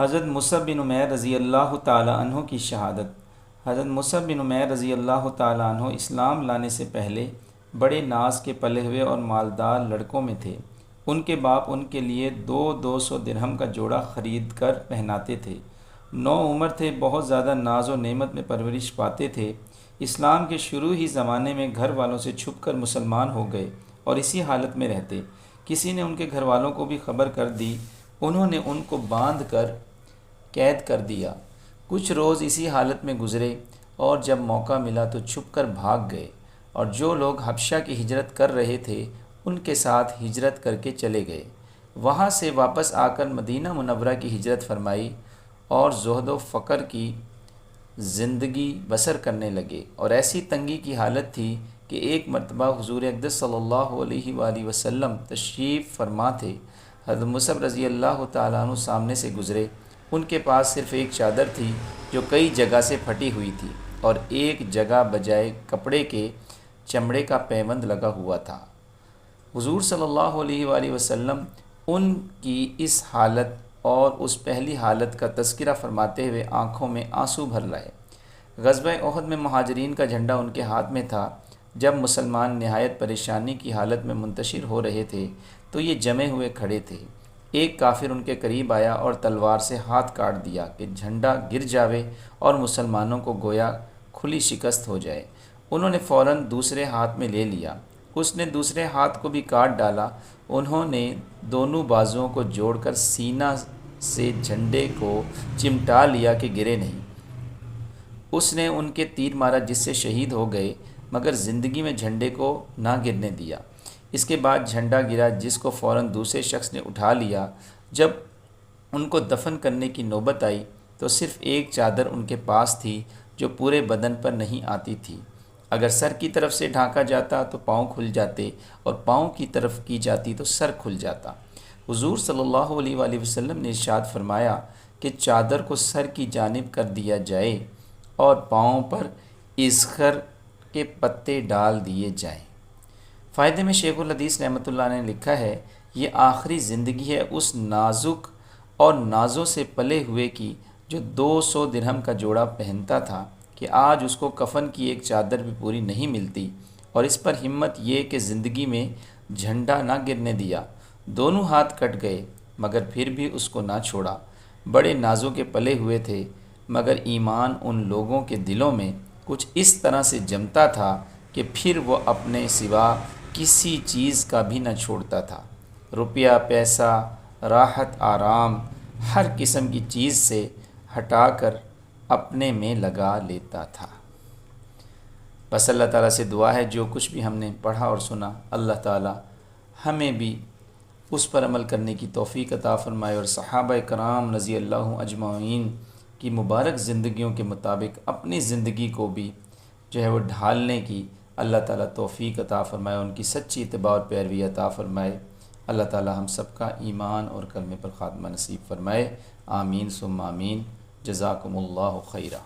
حضرت مصعب بن عمیر رضی اللہ تعالی عنہ کی شہادت۔ حضرت مصعب بن عمیر رضی اللہ تعالی عنہ اسلام لانے سے پہلے بڑے ناز کے پلے ہوئے اور مالدار لڑکوں میں تھے۔ ان کے باپ ان کے لیے 200 درہم کا جوڑا خرید کر پہناتے تھے۔ نو عمر تھے، بہت زیادہ ناز و نعمت میں پرورش پاتے تھے۔ اسلام کے شروع ہی زمانے میں گھر والوں سے چھپ کر مسلمان ہو گئے اور اسی حالت میں رہتے۔ کسی نے ان کے گھر والوں کو بھی خبر کر دی، انہوں نے ان کو باندھ کر قید کر دیا۔ کچھ روز اسی حالت میں گزرے اور جب موقع ملا تو چھپ کر بھاگ گئے، اور جو لوگ حبشہ کی ہجرت کر رہے تھے ان کے ساتھ ہجرت کر کے چلے گئے۔ وہاں سے واپس آ کر مدینہ منورہ کی ہجرت فرمائی اور زہد و فقر کی زندگی بسر کرنے لگے، اور ایسی تنگی کی حالت تھی کہ ایک مرتبہ حضور اقدس صلی اللہ علیہ وآلہ وسلم تشریف فرما تھے۔ حضرت مصعب رضی اللہ تعالیٰ عنہ سامنے سے گزرے۔ ان کے پاس صرف ایک چادر تھی جو کئی جگہ سے پھٹی ہوئی تھی، اور ایک جگہ بجائے کپڑے کے چمڑے کا پیوند لگا ہوا تھا۔ حضور صلی اللہ علیہ وآلہ وسلم ان کی اس حالت اور اس پہلی حالت کا تذکرہ فرماتے ہوئے آنکھوں میں آنسو بھر لائے۔ غزوہ احد میں مہاجرین کا جھنڈا ان کے ہاتھ میں تھا۔ جب مسلمان نہایت پریشانی کی حالت میں منتشر ہو رہے تھے تو یہ جمے ہوئے کھڑے تھے۔ ایک کافر ان کے قریب آیا اور تلوار سے ہاتھ کاٹ دیا کہ جھنڈا گر جاوے اور مسلمانوں کو گویا کھلی شکست ہو جائے۔ انہوں نے فوراً دوسرے ہاتھ میں لے لیا، اس نے دوسرے ہاتھ کو بھی کاٹ ڈالا۔ انہوں نے دونوں بازوؤں کو جوڑ کر سینہ سے جھنڈے کو چمٹا لیا کہ گرے نہیں۔ اس نے ان کے تیر مارا جس سے شہید ہو گئے، مگر زندگی میں جھنڈے کو نہ گرنے دیا۔ اس کے بعد جھنڈا گرا جس کو فوراً دوسرے شخص نے اٹھا لیا۔ جب ان کو دفن کرنے کی نوبت آئی تو صرف ایک چادر ان کے پاس تھی جو پورے بدن پر نہیں آتی تھی۔ اگر سر کی طرف سے ڈھانکا جاتا تو پاؤں کھل جاتے، اور پاؤں کی طرف کی جاتی تو سر کھل جاتا۔ حضور صلی اللہ علیہ وآلہ وسلم نے ارشاد فرمایا کہ چادر کو سر کی جانب کر دیا جائے اور پاؤں پر اذخر کے پتے ڈال دیے جائیں۔ فائدے میں شیخ الحدیث رحمۃ اللہ نے لکھا ہے، یہ آخری زندگی ہے اس نازک اور نازوں سے پلے ہوئے کی جو 200 درہم کا جوڑا پہنتا تھا کہ آج اس کو کفن کی ایک چادر بھی پوری نہیں ملتی، اور اس پر ہمت یہ کہ زندگی میں جھنڈا نہ گرنے دیا۔ دونوں ہاتھ کٹ گئے مگر پھر بھی اس کو نہ چھوڑا۔ بڑے نازوں کے پلے ہوئے تھے، مگر ایمان ان لوگوں کے دلوں میں کچھ اس طرح سے جمتا تھا کہ پھر وہ اپنے سوا کسی چیز کا بھی نہ چھوڑتا تھا۔ روپیہ پیسہ، راحت آرام، ہر قسم کی چیز سے ہٹا کر اپنے میں لگا لیتا تھا۔ بس اللہ تعالیٰ سے دعا ہے جو کچھ بھی ہم نے پڑھا اور سنا، اللہ تعالیٰ ہمیں بھی اس پر عمل کرنے کی توفیق عطا فرمائے، اور صحابہ کرام رضی اللہ اجمعین کی مبارک زندگیوں کے مطابق اپنی زندگی کو بھی جو ہے وہ ڈھالنے کی اللہ تعالیٰ توفیق عطا فرمائے، ان کی سچی اتباع اور پیروی عطا فرمائے۔ اللہ تعالیٰ ہم سب کا ایمان اور کلمے پر خاتمہ نصیب فرمائے، آمین ثم آمین۔ جزاکم اللہ خیرہ۔